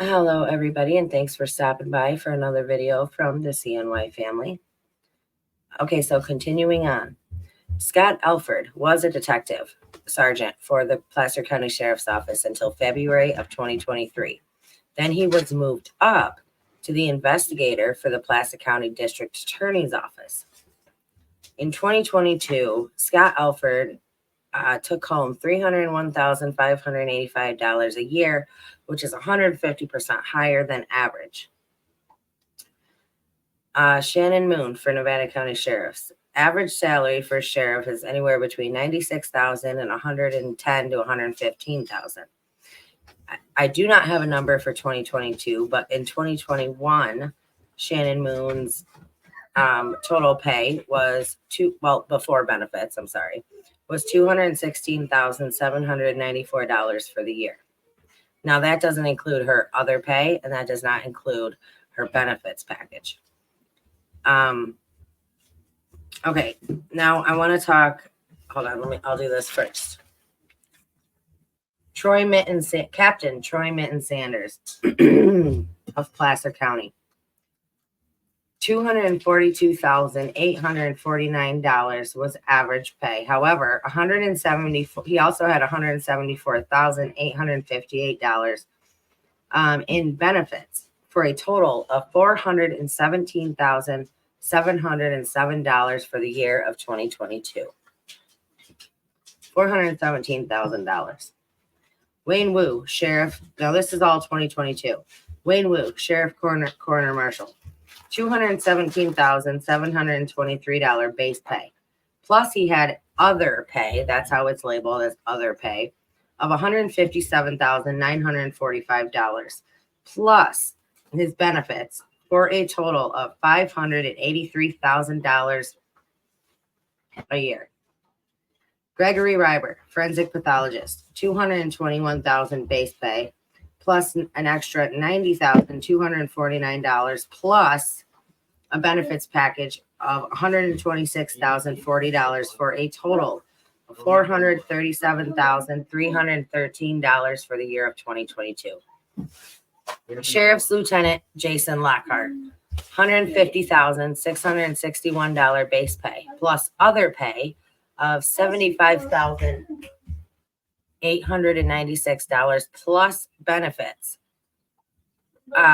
Hello, everybody, and thanks for stopping by for another video from the CNY family. Okay, so continuing on. Scott Alford was a detective sergeant for the Placer County Sheriff's Office until February of 2023. Then he was moved up to the investigator for the Placer County District Attorney's Office. In 2022, Scott Alford took home $301,585 a year, which is 150% higher than average. Shannon Moon for Nevada County Sheriffs. Average salary for sheriff is anywhere between $96,000 and $110,000 to $115,000. I do not have a number for 2022, but in 2021, Shannon Moon's total pay was before benefits, was $216,794 for the year. Now that doesn't include her other pay, and that does not include her benefits package. Okay, now I want to talk. Hold on, I'll do this first. Captain Troy Mitten Sanders of Placer County. $242,849 was average pay. However, he also had $174,858 in benefits for a total of $417,707 for the year of 2022. $417,000. Wayne Wu, sheriff. Now this is all 2022. Wayne Wu, sheriff coroner marshal. $217,723 base pay. Plus he had other pay, that's how it's labeled, as other pay, of $157,945, plus his benefits for a total of $583,000 a year. Gregory Reiber, forensic pathologist, $221,000 base pay, plus an extra $90,249, plus a benefits package of $126,040 for a total of $437,313 for the year of 2022. Sheriff's Lieutenant Jason Lockhart, $150,661 base pay, plus other pay of $75,896 plus benefits,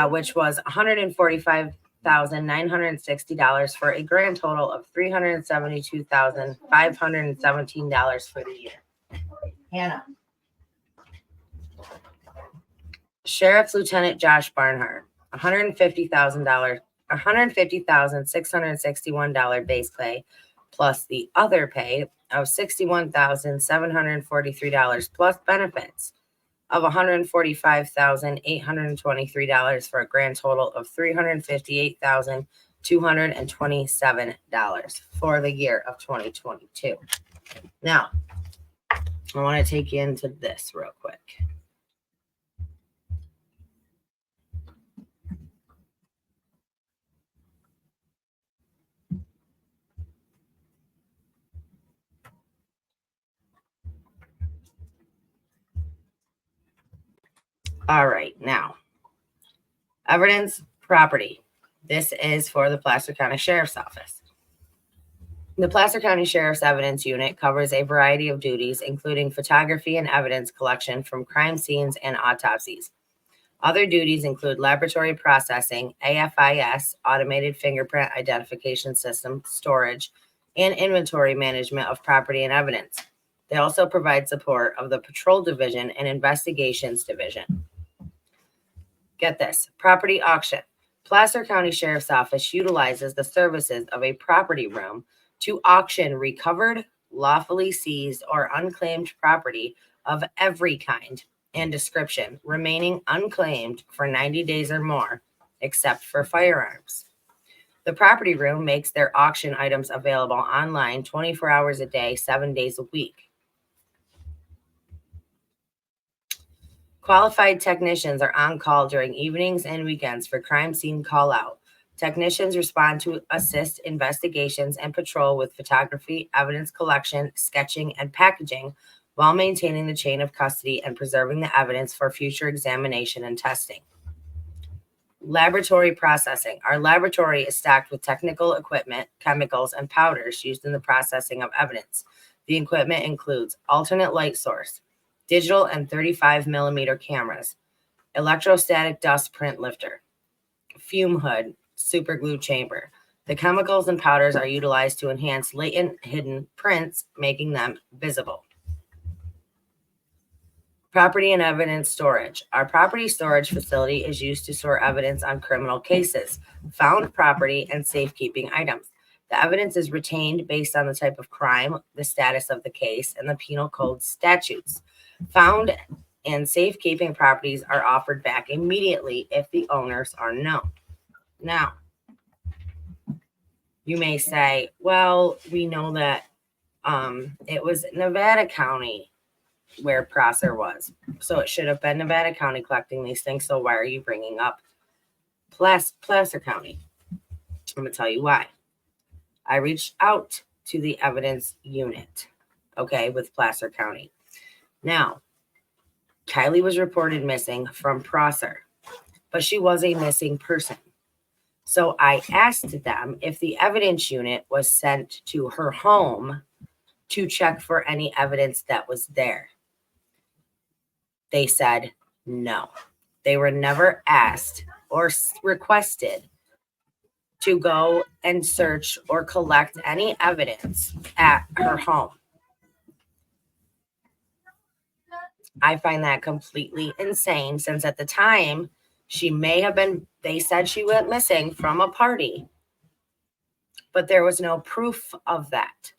which was $145,960 for a grand total of $372,517 for the year. Hannah. Sheriff's Lieutenant Josh Barnhart, $150,661 base pay, plus the other pay of $61,743 plus benefits of $145,823 for a grand total of $358,227 for the year of 2022. Now, I want to take you into this real quick. All right, now, evidence property. This is for the Placer County Sheriff's Office. The Placer County Sheriff's Evidence Unit covers a variety of duties, including photography and evidence collection from crime scenes and autopsies. Other duties include laboratory processing, AFIS, automated fingerprint identification system, storage, and inventory management of property and evidence. They also provide support of the Patrol Division and Investigations Division. Get this, property auction. Placer County Sheriff's Office utilizes the services of a property room to auction recovered, lawfully seized, or unclaimed property of every kind and description remaining unclaimed for 90 days or more, except for firearms. The property room makes their auction items available online 24 hours a day, 7 days a week. Qualified technicians are on call during evenings and weekends for crime scene call out. Technicians respond to assist investigations and patrol with photography, evidence collection, sketching, and packaging while maintaining the chain of custody and preserving the evidence for future examination and testing. Laboratory processing. Our laboratory is stacked with technical equipment, chemicals, and powders used in the processing of evidence. The equipment includes alternate light source, digital and 35 millimeter cameras, electrostatic dust print lifter, fume hood, superglue chamber. The chemicals and powders are utilized to enhance latent hidden prints, making them visible. Property and evidence storage. Our property storage facility is used to store evidence on criminal cases, found property, and safekeeping items. The evidence is retained based on the type of crime, the status of the case, and the penal code statutes. Found and safekeeping properties are offered back immediately if the owners are known. Now, you may say, well, we know that it was Nevada County where Prosser was. So it should have been Nevada County collecting these things. So why are you bringing up Placer County? I'm going to tell you why. I reached out to the evidence unit, okay, with Placer County. Now, Kylie was reported missing from Prosser, but she was a missing person. So I asked them if the evidence unit was sent to her home to check for any evidence that was there. They said no. They were never asked or requested to go and search or collect any evidence at her home. I find that completely insane, since at the time she may have been, they said she went missing from a party, but there was no proof of that.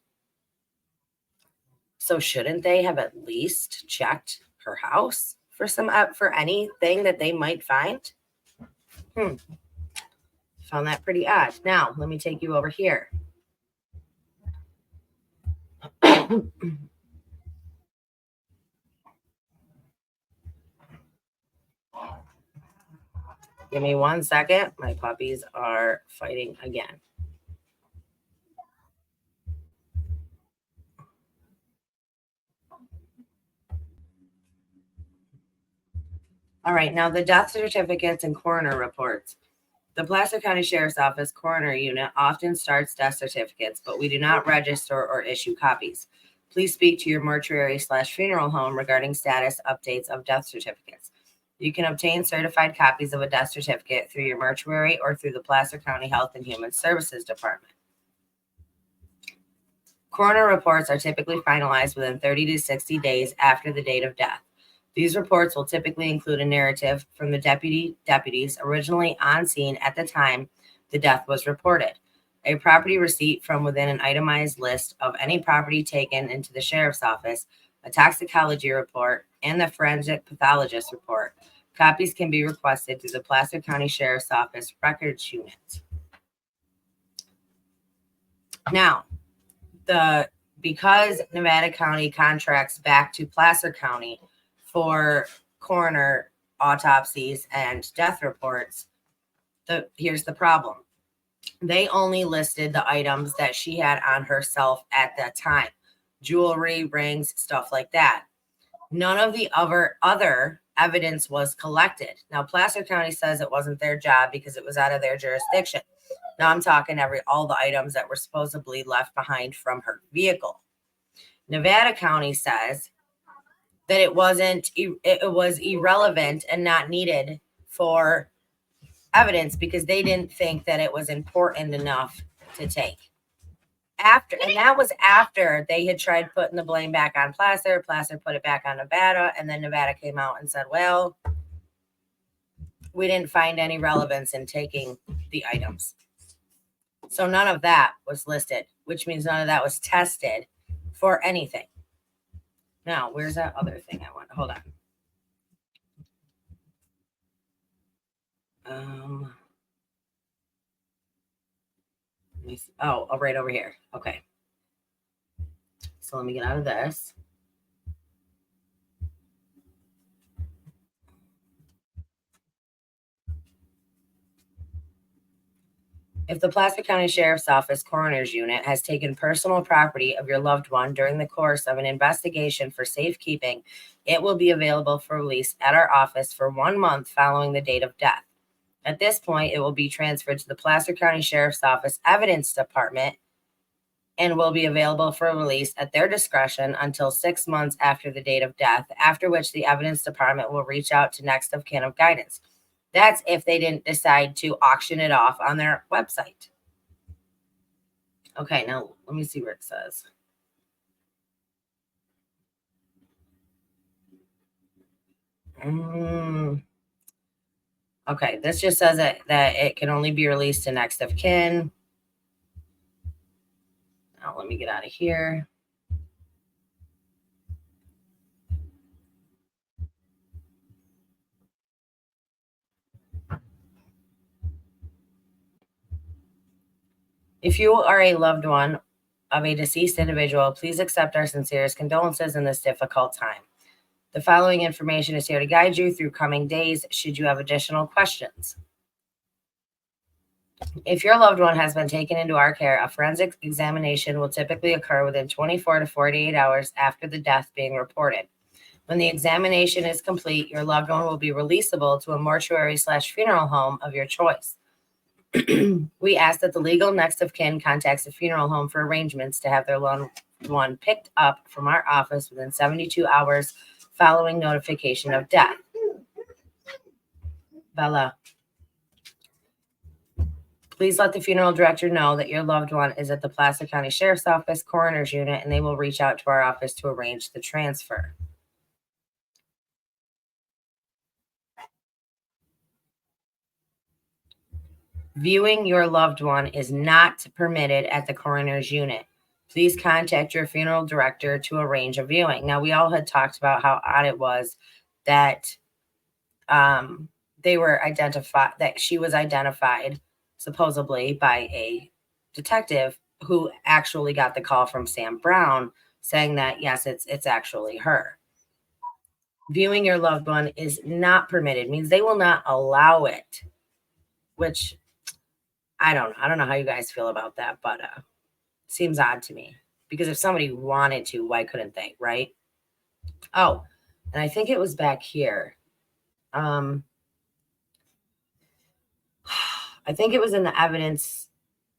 So shouldn't they have at least checked her house for anything that they might find? Found that pretty odd. Now, let me take you over here. Give me 1 second. My puppies are fighting again. All right, now the death certificates and coroner reports. The Placer County Sheriff's Office Coroner Unit often starts death certificates, but we do not register or issue copies. Please speak to your mortuary/funeral home regarding status updates of death certificates. You can obtain certified copies of a death certificate through your mortuary or through the Placer County Health and Human Services Department. Coroner reports are typically finalized within 30 to 60 days after the date of death. These reports will typically include a narrative from the deputies originally on scene at the time the death was reported, a property receipt from within an itemized list of any property taken into the sheriff's office, a toxicology report, and the forensic pathologist report. Copies can be requested through the Placer County Sheriff's Office Records Unit. Now, because Nevada County contracts back to Placer County for coroner autopsies and death reports, here's the problem. They only listed the items that she had on herself at that time. Jewelry, rings, stuff like that. None of the other evidence was collected. Now, Placer County says it wasn't their job because it was out of their jurisdiction. Now I'm talking all the items that were supposedly left behind from her vehicle. Nevada County says that it was irrelevant and not needed for evidence because they didn't think that it was important enough to take. And that was after they had tried putting the blame back on Placer. Placer put it back on Nevada, and then Nevada came out and said, well, we didn't find any relevance in taking the items. So none of that was listed, which means none of that was tested for anything. Now, where's that other thing I want? Hold on. Right over here. Okay. So let me get out of this. If the Placer County Sheriff's Office Coroner's Unit has taken personal property of your loved one during the course of an investigation for safekeeping, it will be available for release at our office for 1 month following the date of death. At this point, it will be transferred to the Placer County Sheriff's Office Evidence Department and will be available for release at their discretion until 6 months after the date of death, after which the Evidence Department will reach out to next of kin of guidance. That's if they didn't decide to auction it off on their website. Okay, now let me see where it says. Okay, this just says that it can only be released to next of kin. Now let me get out of here. If you are a loved one of a deceased individual, please accept our sincerest condolences in this difficult time. The following information is here to guide you through coming days should you have additional questions. If your loved one has been taken into our care, a forensic examination will typically occur within 24 to 48 hours after the death being reported. When the examination is complete, your loved one will be releasable to a mortuary/funeral home of your choice. We ask that the legal next of kin contacts the funeral home for arrangements to have their loved one picked up from our office within 72 hours following notification of death. Bella, please let the funeral director know that your loved one is at the Placer County Sheriff's Office Coroner's Unit, and they will reach out to our office to arrange the transfer. Viewing your loved one is not permitted at the coroner's unit. Please contact your funeral director to arrange a viewing. Now, we all had talked about how odd it was that she was identified supposedly by a detective who actually got the call from Sam Brown saying that, yes, it's actually her. Viewing your loved one is not permitted, means they will not allow it, which I don't know how you guys feel about that, but seems odd to me, because if somebody wanted to, why couldn't they, right? Oh, and I think it was back here. I think it was in the evidence.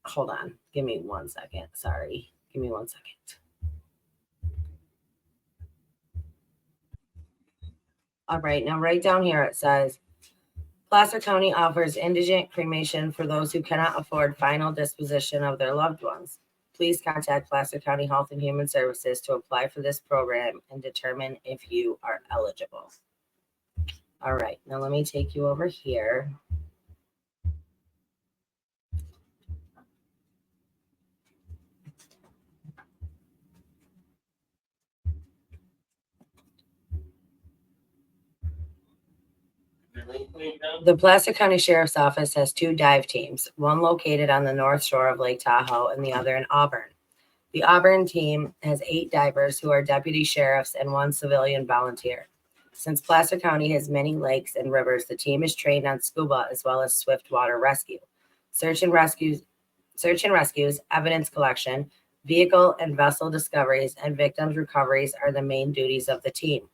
Hold on. Give me 1 second. Sorry. Give me 1 second. All right. Now, right down here, it says, Placer County offers indigent cremation for those who cannot afford final disposition of their loved ones. Please contact Placer County Health and Human Services to apply for this program and determine if you are eligible. All right. Now, let me take you over here. The Placer County Sheriff's Office has 2 dive teams, one located on the north shore of Lake Tahoe and the other in Auburn. The Auburn team has 8 divers who are deputy sheriffs and 1 civilian volunteer. Since Placer County has many lakes and rivers, the team is trained on scuba as well as swift water rescue. Search and rescues, evidence collection, vehicle and vessel discoveries, and victims recoveries are the main duties of the team.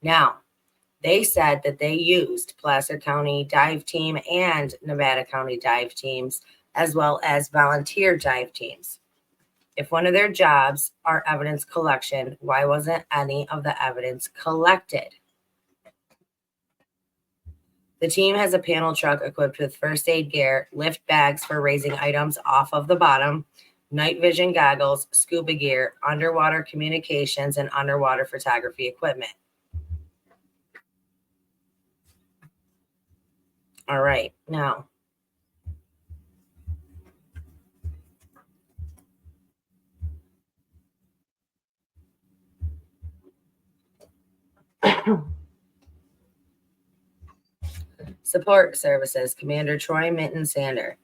Now, they said that they used Placer County dive team and Nevada County dive teams, as well as volunteer dive teams. If one of their jobs are evidence collection, why wasn't any of the evidence collected? The team has a panel truck equipped with first aid gear, lift bags for raising items off of the bottom, night vision goggles, scuba gear, underwater communications, and underwater photography equipment. All right, now. Support Services, Commander Troy Minton Sander.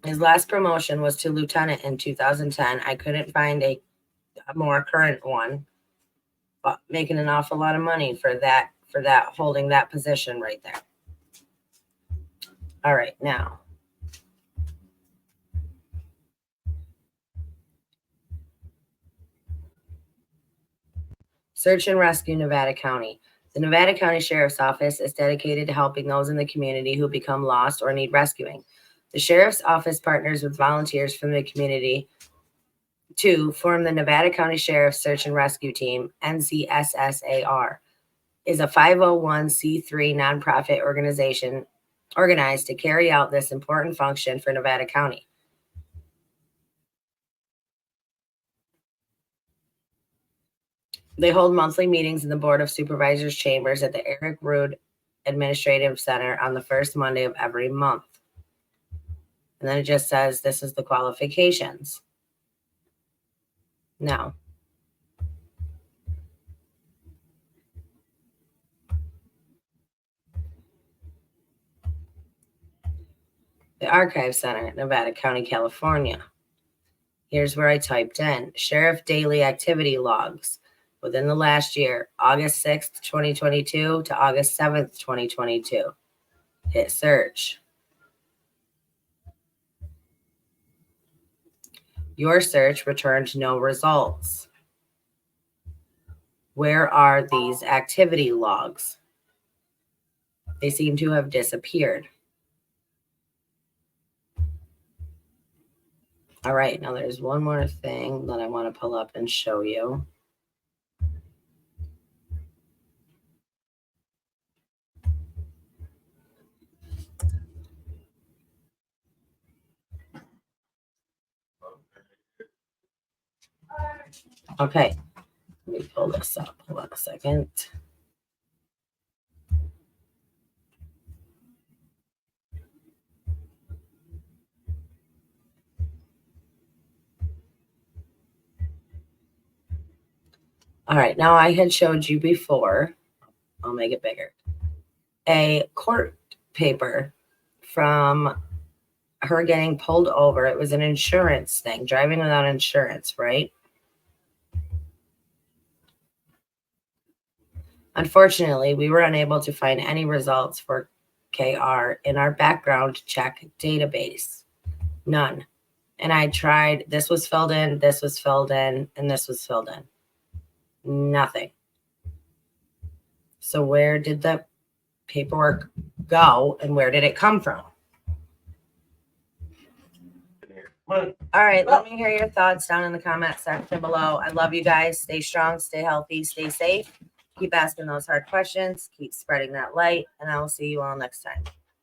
His last promotion was to lieutenant in 2010. I couldn't find a more current one, but making an awful lot of money for that, holding that position right there. All right, now. Search and Rescue Nevada County. The Nevada County Sheriff's Office is dedicated to helping those in the community who become lost or need rescuing. The Sheriff's Office partners with volunteers from the community to form the Nevada County Sheriff's Search and Rescue Team, NCSSAR, is a 501c3 nonprofit organization organized to carry out this important function for Nevada County. They hold monthly meetings in the Board of Supervisors chambers at the Eric Rood Administrative Center on the first Monday of every month. And then it just says this is the qualifications. Now, the Archive Center, Nevada County, California. Here's where I typed in Sheriff Daily Activity Logs within the last year, August 6th, 2022 to August 7th, 2022. Hit search. Your search returned no results. Where are these activity logs? They seem to have disappeared. All right, now there's one more thing that I want to pull up and show you. Okay, let me pull this up. Hold on a second. All right, now I had showed you before, I'll make it bigger, a court paper from her getting pulled over. It was an insurance thing, driving without insurance, right? Unfortunately, we were unable to find any results for KR in our background check database. None. And I tried, this was filled in, this was filled in, and this was filled in. Nothing. So where did the paperwork go and where did it come from? All right, let me hear your thoughts down in the comment section below. I love you guys. Stay strong, stay healthy, stay safe. Keep asking those hard questions. Keep spreading that light, and I will see you all next time.